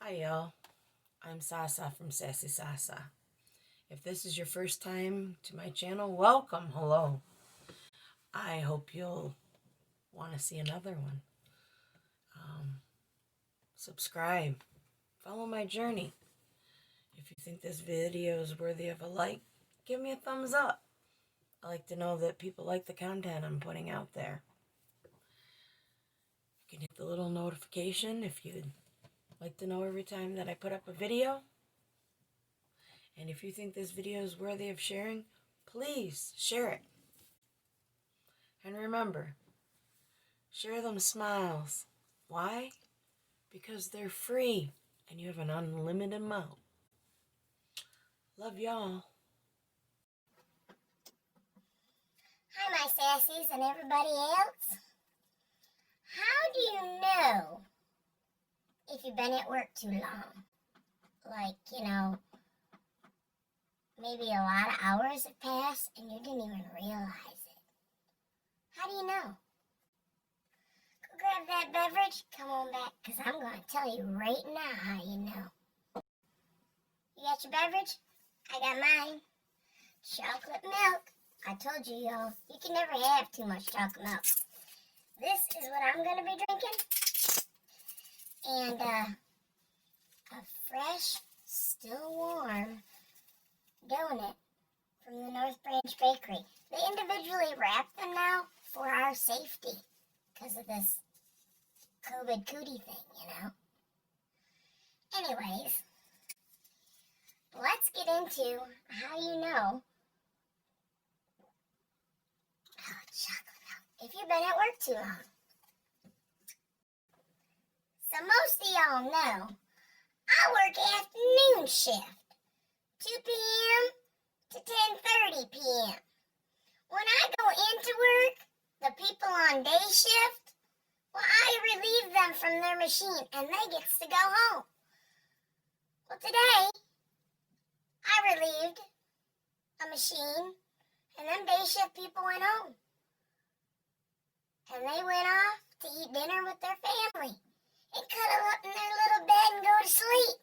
Hi y'all, I'm Sasa from Sassy Sasa. If this is your first time to my channel, welcome, hello. I hope you'll want to see another one. Subscribe, follow my journey. If you think this video is worthy of a like, give me a thumbs up. I like to know that people like the content I'm putting out there. You can hit the little notification if you'd like to know every time that I put up a video. And if you think this video is worthy of sharing, please share it. And remember, share them smiles. Why? Because they're free and you have an unlimited amount. Love y'all. Hi, my sassies and everybody else. How do you know if you've been at work too long? Like, maybe a lot of hours have passed and you didn't even realize it. How do you know? Go grab that beverage, come on back, because I'm going to tell you right now how you know. You got your beverage? I got mine. Chocolate milk. I told you, y'all, you can never have too much chocolate milk. This is what I'm going to be drinking. And a fresh, still warm donut from the North Branch Bakery. They individually wrap them now for our safety because of this COVID cootie thing, Anyways, let's get into how you know. Oh, chocolate milk. If you've been at work too long. So most of y'all know I work afternoon shift, 2 p.m. to 10:30 p.m. When I go into work, the people on day shift, well, I relieve them from their machine and they get to go home. Well, today, I relieved a machine and them day shift people went home. And they went off to eat dinner with their family and cuddle up in their little bed and go to sleep.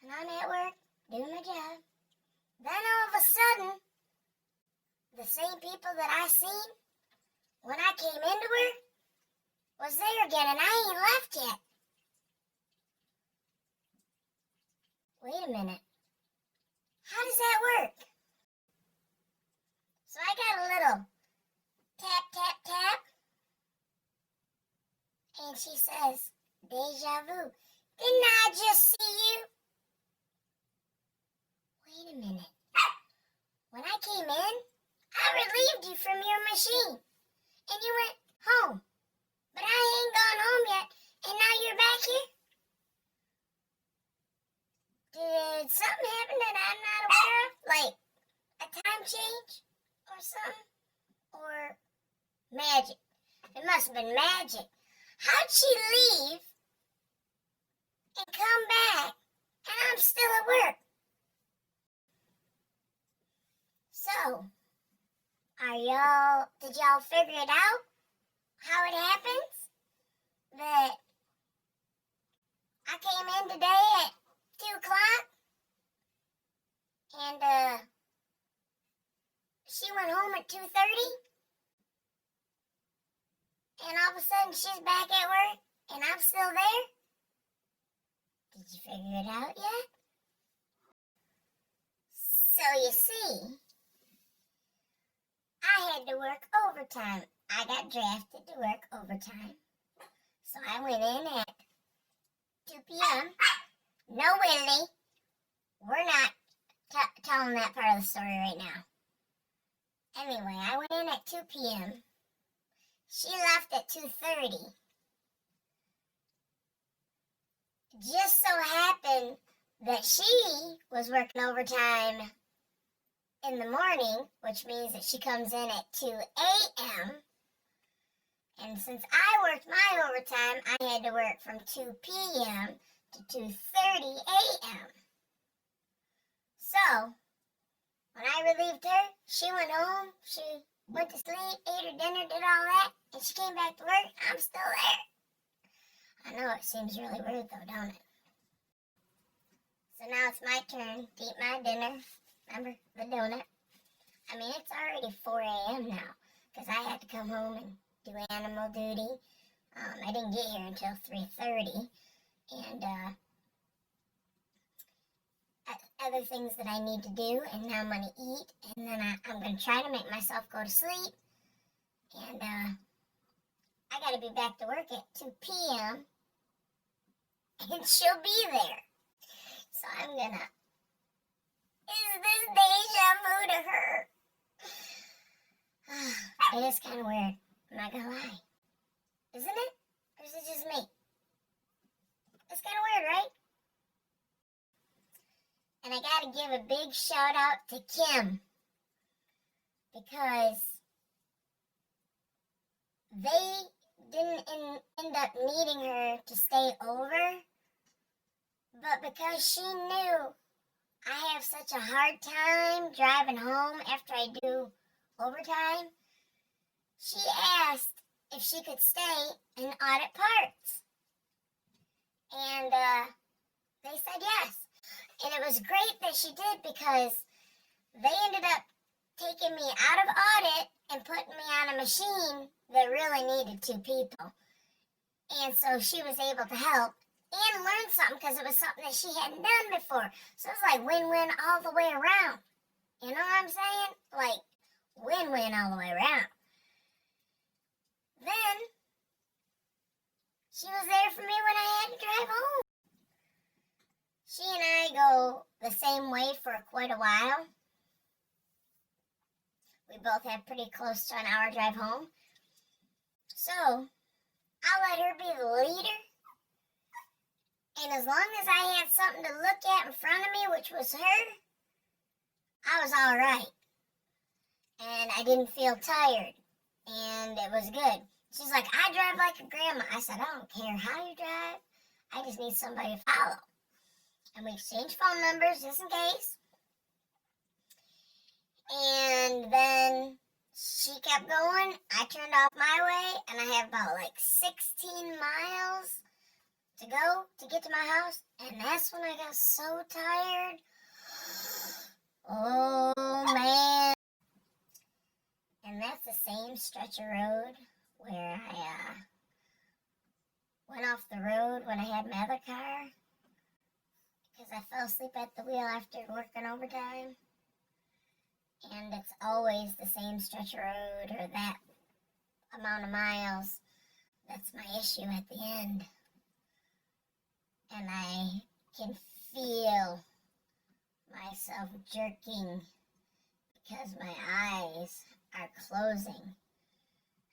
And I'm at work doing my job. Then all of a sudden, the same people that I seen when I came into work was there again, and I ain't left yet. Wait a minute. How does that work? So I got a little tap, tap, tap. And she says, deja vu. Didn't I just see you? Wait a minute. When I came in, I relieved you from your machine. And you went home. But I ain't gone home yet. And now you're back here? Did something happen that I'm not aware of? Like a time change or something? Or magic? It must have been magic. How'd she leave and come back and I'm still at work? So, did y'all figure it out? How it happens? That I came in today at 2 o'clock and she went home at 2:30? And all of a sudden she's back at work and I'm still there? Did you figure it out yet? So you see, I had to work overtime. I got drafted to work overtime. So I went in at 2 p.m. No, Willie, we're not telling that part of the story right now. Anyway, I went in at 2 p.m. She left at 2:30. Just so happened that she was working overtime in the morning, which means that she comes in at 2 a.m. And since I worked my overtime, I had to work from 2 p.m. to 2:30 a.m. So, when I relieved her, she went home, she went to sleep, ate her dinner, did all that, and she came back to work. I'm still there. I know it seems really weird though, don't it? So now it's my turn to eat my dinner. Remember the donut? I mean, it's already 4 a.m. now because I had to come home and do animal duty. I didn't get here until 3:30, and other things that I need to do, and now I'm going to eat, and then I'm going to try to make myself go to sleep, and I got to be back to work at 2 p.m., and she'll be there. So I'm going to, is this deja vu to her? It is kind of weird, I'm not going to lie. Isn't it? Or is it just me? It's kind of weird, right? And I gotta give a big shout out to Kim, because they didn't end up needing her to stay over, but because she knew I have such a hard time driving home after I do overtime, she asked if she could stay and audit parts. And they said yes. And it was great that she did, because they ended up taking me out of audit and putting me on a machine that really needed 2 people. And so she was able to help and learn something, because it was something that she hadn't done before. So it was like win-win all the way around. You know what I'm saying? Like win-win all the way around. Then she was there for me when I had to drive home. She and I go the same way for quite a while. We both have pretty close to an hour drive home. So I'll let her be the leader. And as long as I had something to look at in front of me, which was her, I was all right. And I didn't feel tired. And it was good. She's like, I drive like a grandma. I said, I don't care how you drive. I just need somebody to follow. And we exchanged phone numbers just in case. And then she kept going. I turned off my way, and I have about like 16 miles to go to get to my house. And that's when I got so tired. Oh, man. And that's the same stretch of road where I went off the road when I had my other car, because I fell asleep at the wheel after working overtime. And it's always the same stretch of road or that amount of miles. That's my issue at the end. And I can feel myself jerking because my eyes are closing.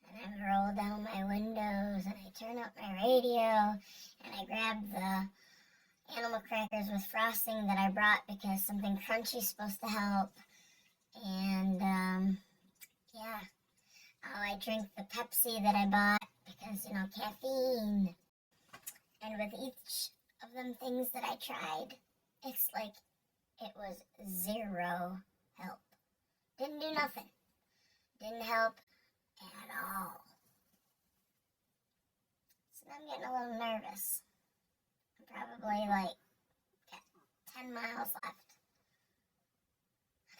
And I roll down my windows, and I turn up my radio, and I grab the animal crackers with frosting that I brought because something crunchy is supposed to help. And yeah, I drink the Pepsi that I bought because, you know, caffeine. And with each of them things that I tried, it's like it was zero help. Didn't do nothing. Didn't help at all. So now I'm getting a little nervous. I'm probably like got 10 miles left.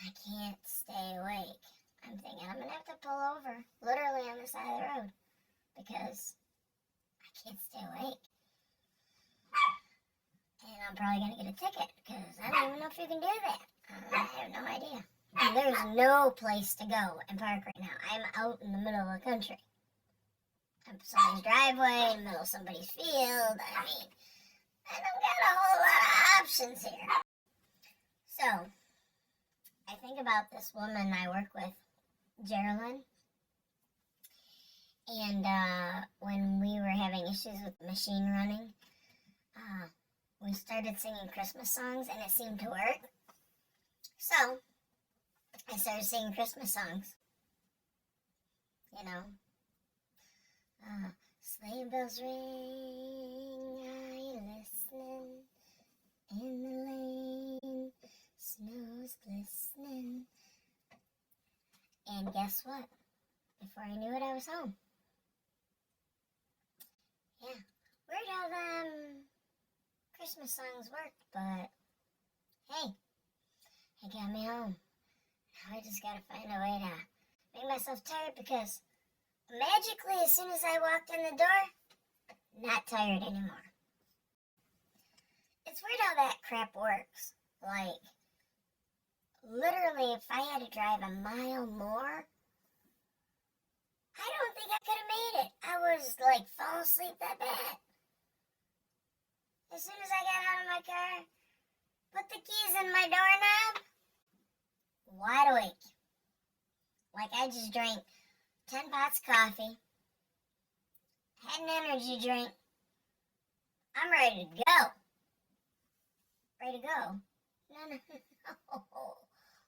I can't stay awake. I'm thinking I'm going to have to pull over, literally on the side of the road, because I can't stay awake. And I'm probably going to get a ticket, because I don't even know if you can do that. I have no idea. And there's no place to go and park right now. I'm out in the middle of the country. I'm somebody's driveway, in the middle of somebody's field. I mean, I don't got a whole lot of options here. So I think about this woman I work with, Geraldine, and when we were having issues with the machine running, we started singing Christmas songs, and it seemed to work. So I started singing Christmas songs, you know. Sleigh bells ring, are you listening? In the lane, snow's glistening. And guess what? Before I knew it, I was home. Yeah, weird how them Christmas songs worked, but He got me home. Now I just gotta find a way to make myself tired because magically, as soon as I walked in the door, not tired anymore. It's weird how that crap works. Like, literally, if I had to drive a mile more, I don't think I could have made it. I was like falling asleep that bad. As soon as I got out of my car, put the keys in my doorknob, wide awake. Like I just drank 10 pots of coffee, had an energy drink. I'm ready to go. Ready to go? No.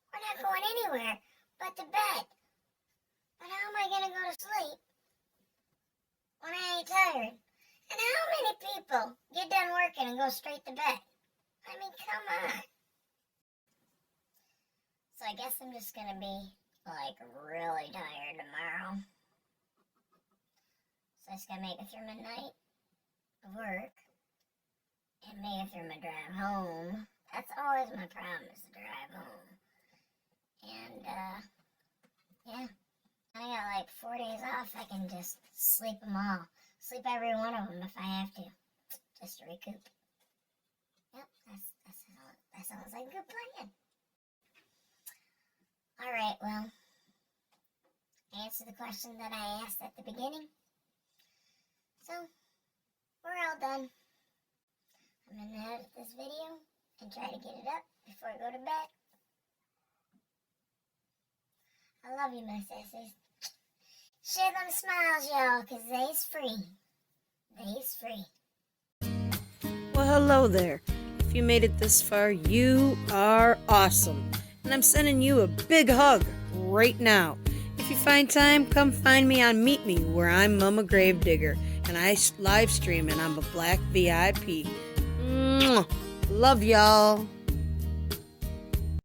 We're not going anywhere but to bed. But how am I going to go to sleep when I ain't tired? And how many people get done working and go straight to bed? I mean, come on. So I guess I'm just going to be, like, really tired tomorrow. So I just got to make it through my night of work and make it through my drive home. That's always my problem, is the drive home. And, yeah. I got like 4 days off. I can just sleep them all. Sleep every one of them if I have to. Just to recoup. Yep, that sounds like a good plan. Alright, well, answer the question that I asked at the beginning. So, we're all done. I'm going to edit this video and try to get it up before I go to bed. I love you, my sassies. Share them smiles, y'all, because they's free. They's free. Well, hello there. If you made it this far, you are awesome. And I'm sending you a big hug right now. If you find time, come find me on Meet Me, where I'm Mama Gravedigger, and I live stream and I'm a Black VIP. Mwah. Love y'all.